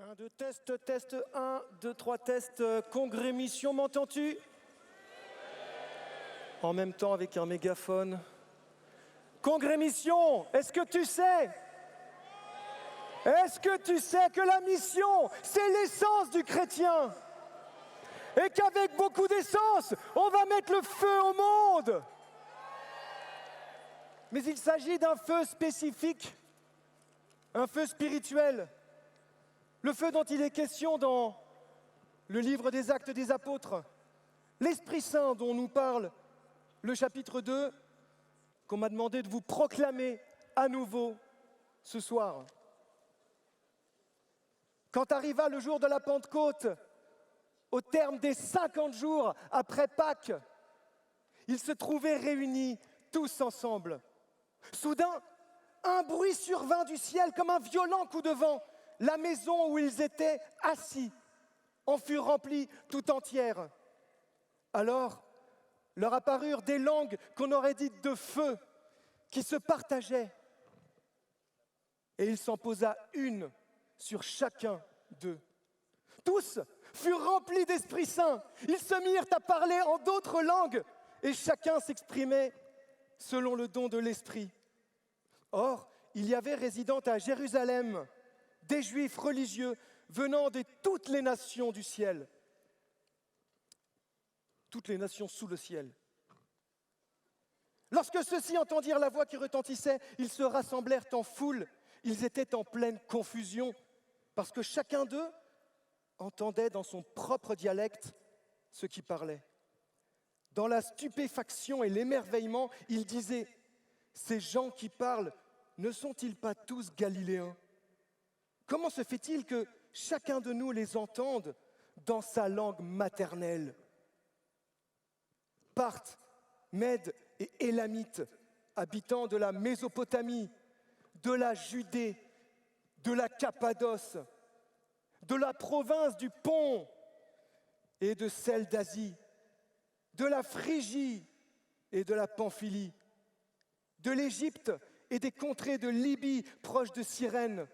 1, 2, test, 1, 2, 3, test, Congrémission, m'entends-tu? En même temps avec un mégaphone. Congrémission, est-ce que tu sais que la mission, c'est l'essence du chrétien? Et qu'avec beaucoup d'essence, on va mettre le feu au monde? Mais il s'agit d'un feu spécifique, un feu spirituel. Le feu dont il est question dans le livre des Actes des Apôtres. L'Esprit Saint dont nous parle le chapitre 2, qu'on m'a demandé de vous proclamer à nouveau ce soir. Quand arriva le jour de la Pentecôte, au terme des 50 jours après Pâques, ils se trouvaient réunis tous ensemble. Soudain, un bruit survint du ciel comme un violent coup de vent. La maison où ils étaient assis en fut remplie tout entière. Alors, leur apparurent des langues qu'on aurait dites de feu, qui se partageaient. Et il s'en posa une sur chacun d'eux. Tous furent remplis d'Esprit Saint. Ils se mirent à parler en d'autres langues et chacun s'exprimait selon le don de l'Esprit. Or, il y avait résidant à Jérusalem des Juifs religieux venant de toutes les nations du ciel, toutes les nations sous le ciel. Lorsque ceux-ci entendirent la voix qui retentissait, ils se rassemblèrent en foule. Ils étaient en pleine confusion parce que chacun d'eux entendait dans son propre dialecte ce qui parlait. Dans la stupéfaction et l'émerveillement, ils disaient « Ces gens qui parlent, ne sont-ils pas tous galiléens ? Comment se fait-il que chacun de nous les entende dans sa langue maternelle ? Parthes, Mèdes et Élamites, habitants de la Mésopotamie, de la Judée, de la Cappadoce, de la province du Pont et de celle d'Asie, de la Phrygie et de la Pamphylie, de l'Égypte et des contrées de Libye proches de Cyrène,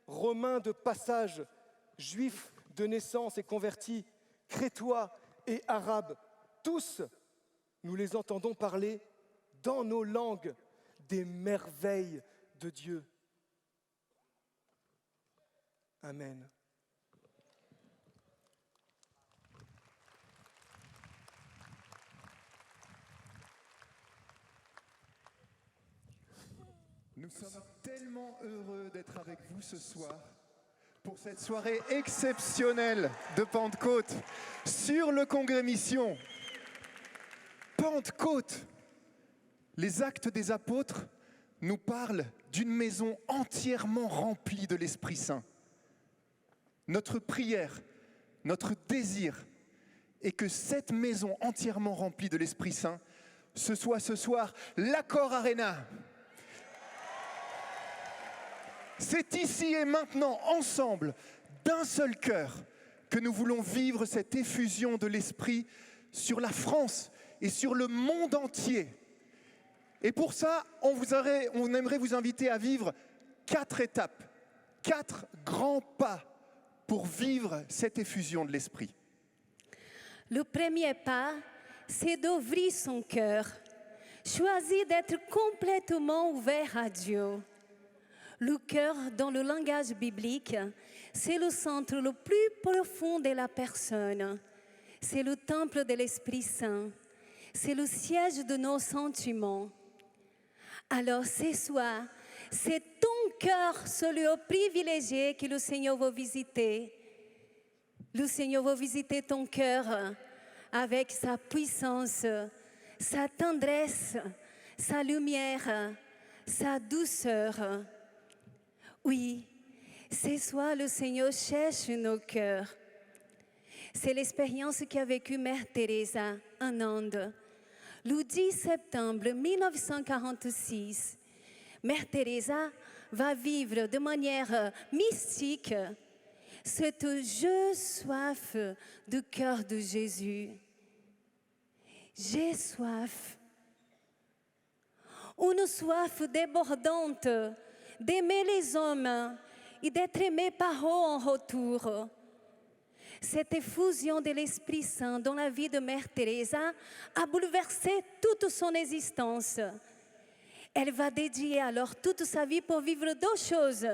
Romains de passage, Juifs de naissance et convertis, Crétois et Arabes, tous, nous les entendons parler dans nos langues des merveilles de Dieu. Amen. Nous sommes tellement heureux d'être avec vous ce soir pour cette soirée exceptionnelle de Pentecôte sur le Congrémission. Pentecôte, les Actes des Apôtres nous parlent d'une maison entièrement remplie de l'Esprit Saint. Notre prière, notre désir est que cette maison entièrement remplie de l'Esprit Saint, ce soit ce soir l'Accor Arena. C'est ici et maintenant, ensemble, d'un seul cœur, que nous voulons vivre cette effusion de l'Esprit sur la France et sur le monde entier. Et pour ça, on aimerait vous inviter à vivre 4 étapes, 4 grands pas pour vivre cette effusion de l'Esprit. Le premier pas, c'est d'ouvrir son cœur, choisir d'être complètement ouvert à Dieu. Le cœur, dans le langage biblique, c'est le centre le plus profond de la personne. C'est le temple de l'Esprit Saint. C'est le siège de nos sentiments. Alors ce soir, c'est ton cœur, celui privilégié que le Seigneur veut visiter. Le Seigneur veut visiter ton cœur avec sa puissance, sa tendresse, sa lumière, sa douceur. Oui, ce soir, le Seigneur cherche nos cœurs. C'est l'expérience qu'a vécue Mère Teresa en Inde. Le 10 septembre 1946, Mère Teresa va vivre de manière mystique cette soif du cœur de Jésus. J'ai soif. Une soif débordante d'aimer les hommes et d'être aimé par eux en retour. Cette effusion de l'Esprit Saint dans la vie de Mère Teresa a bouleversé toute son existence. Elle va dédier alors toute sa vie pour vivre deux choses.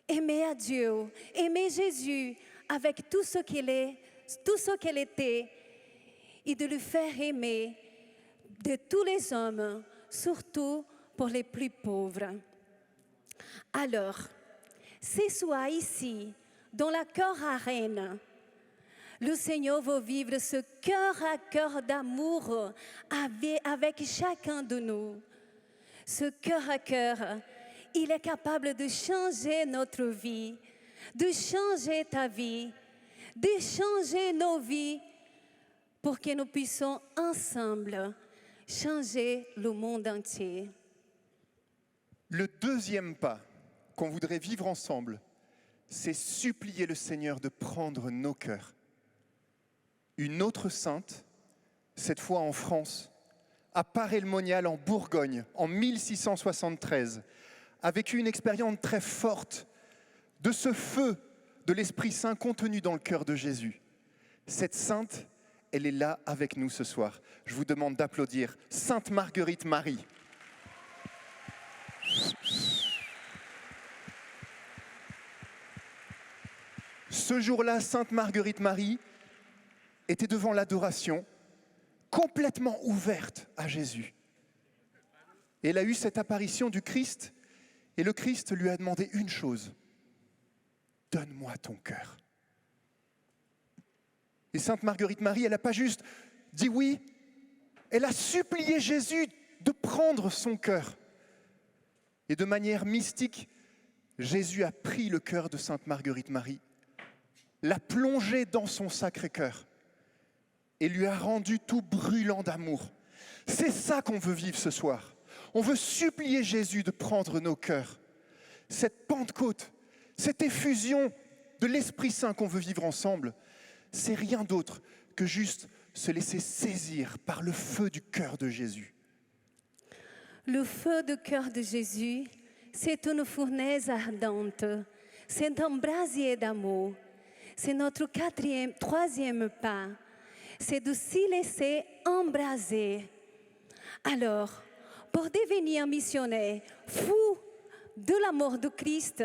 Aimer à Dieu, aimer Jésus avec tout ce qu'il est, tout ce qu'elle était, et de le faire aimer de tous les hommes, surtout pour les plus pauvres. Alors, ce soir ici, dans la Cœur Arène, le Seigneur veut vivre ce cœur à cœur d'amour avec chacun de nous. Ce cœur à cœur, il est capable de changer notre vie, de changer ta vie, de changer nos vies pour que nous puissions ensemble changer le monde entier. Le deuxième pas qu'on voudrait vivre ensemble, c'est supplier le Seigneur de prendre nos cœurs. Une autre sainte, cette fois en France, à Paray-le-Monial en Bourgogne, en 1673, a vécu une expérience très forte de ce feu de l'Esprit Saint contenu dans le cœur de Jésus. Cette sainte, elle est là avec nous ce soir. Je vous demande d'applaudir Sainte Marguerite Marie. Ce jour-là, Sainte Marguerite Marie était devant l'adoration, complètement ouverte à Jésus. Et elle a eu cette apparition du Christ, et le Christ lui a demandé une chose: donne-moi ton cœur. Et Sainte Marguerite Marie, elle n'a pas juste dit oui, elle a supplié Jésus de prendre son cœur. Et de manière mystique, Jésus a pris le cœur de Sainte Marguerite Marie, l'a plongé dans son Sacré-Cœur et lui a rendu tout brûlant d'amour. C'est ça qu'on veut vivre ce soir. On veut supplier Jésus de prendre nos cœurs. Cette Pentecôte, cette effusion de l'Esprit Saint qu'on veut vivre ensemble, c'est rien d'autre que juste se laisser saisir par le feu du cœur de Jésus. Le feu du cœur de Jésus, c'est une fournaise ardente, c'est un brasier d'amour. C'est notre troisième pas, c'est de s'y laisser embraser. Alors, pour devenir missionnaire fou de l'amour de Christ,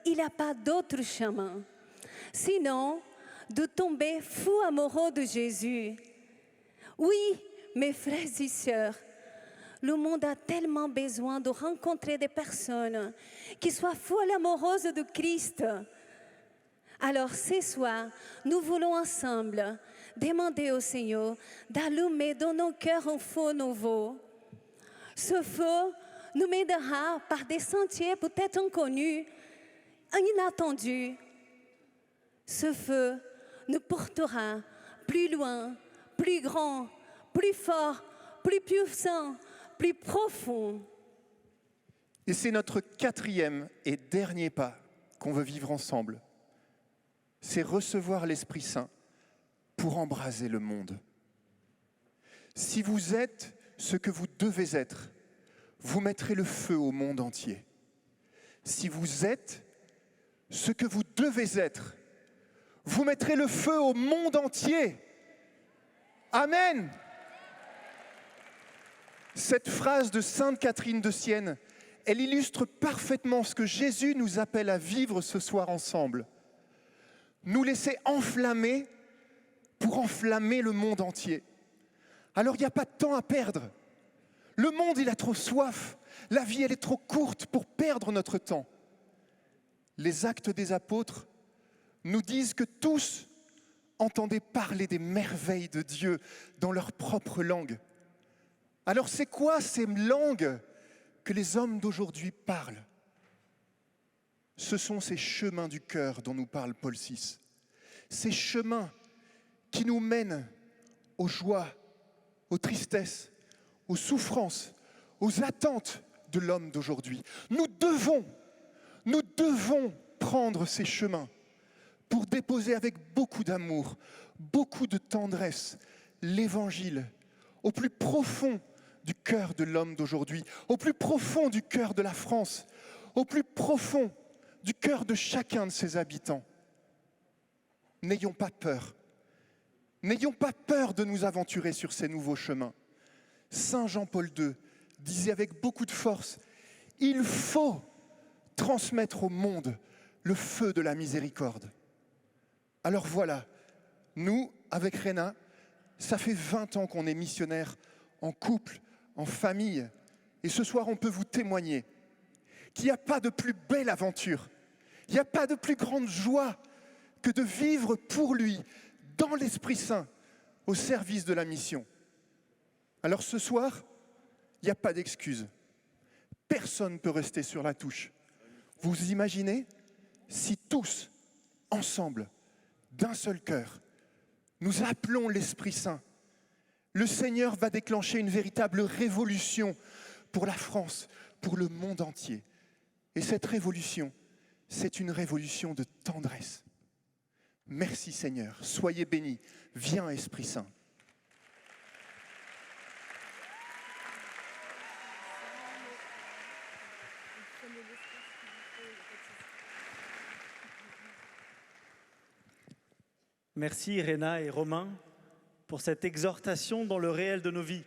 il n'y a pas d'autre chemin. Sinon, de tomber fou amoureux de Jésus. Oui, mes frères et sœurs, le monde a tellement besoin de rencontrer des personnes qui soient folles amoureuses de Christ. Alors ce soir, nous voulons ensemble demander au Seigneur d'allumer dans nos cœurs un feu nouveau. Ce feu nous mènera par des sentiers peut-être inconnus, inattendus. Ce feu nous portera plus loin, plus grand, plus fort, plus puissant, plus profond. Et c'est notre quatrième et dernier pas qu'on veut vivre ensemble. C'est recevoir l'Esprit Saint pour embraser le monde. Si vous êtes ce que vous devez être, vous mettrez le feu au monde entier. Si vous êtes ce que vous devez être, vous mettrez le feu au monde entier. Amen. Cette phrase de Sainte Catherine de Sienne, elle illustre parfaitement ce que Jésus nous appelle à vivre ce soir ensemble. Nous laisser enflammer pour enflammer le monde entier. Alors il n'y a pas de temps à perdre. Le monde, il a trop soif. La vie, elle est trop courte pour perdre notre temps. Les Actes des Apôtres nous disent que tous entendaient parler des merveilles de Dieu dans leur propre langue. Alors c'est quoi ces langues que les hommes d'aujourd'hui parlent? Ce sont ces chemins du cœur dont nous parle Paul VI. Ces chemins qui nous mènent aux joies, aux tristesses, aux souffrances, aux attentes de l'homme d'aujourd'hui. Nous devons prendre ces chemins pour déposer avec beaucoup d'amour, beaucoup de tendresse, l'Évangile au plus profond du cœur de l'homme d'aujourd'hui, au plus profond du cœur de la France, au plus profond du cœur de chacun de ses habitants. N'ayons pas peur. N'ayons pas peur de nous aventurer sur ces nouveaux chemins. Saint Jean-Paul II disait avec beaucoup de force, « Il faut transmettre au monde le feu de la miséricorde. » Alors voilà, nous, avec Réna, ça fait 20 ans qu'on est missionnaires en couple, en famille. Et ce soir, on peut vous témoigner qu'il n'y a pas de plus belle aventure, il n'y a pas de plus grande joie que de vivre pour lui, dans l'Esprit Saint, au service de la mission. Alors ce soir, il n'y a pas d'excuse. Personne ne peut rester sur la touche. Vous imaginez si tous, ensemble, d'un seul cœur, nous appelons l'Esprit Saint, le Seigneur va déclencher une véritable révolution pour la France, pour le monde entier. Et cette révolution, c'est une révolution de tendresse. Merci Seigneur, soyez bénis. Viens Esprit Saint. Merci Réna et Romain pour cette exhortation dans le réel de nos vies.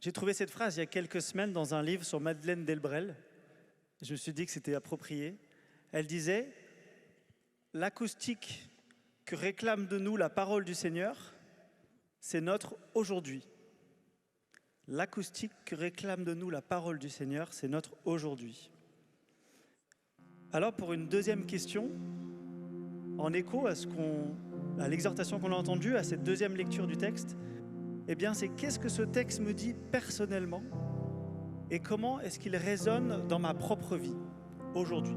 J'ai trouvé cette phrase il y a quelques semaines dans un livre sur Madeleine Delbrel. Je me suis dit que c'était approprié. Elle disait « L'acoustique que réclame de nous la parole du Seigneur, c'est notre aujourd'hui. » L'acoustique que réclame de nous la parole du Seigneur, c'est notre aujourd'hui. Alors pour une deuxième question, en écho à l'exhortation qu'on a entendue, à cette deuxième lecture du texte, eh bien, c'est qu'est-ce que ce texte me dit personnellement et comment est-ce qu'il résonne dans ma propre vie aujourd'hui.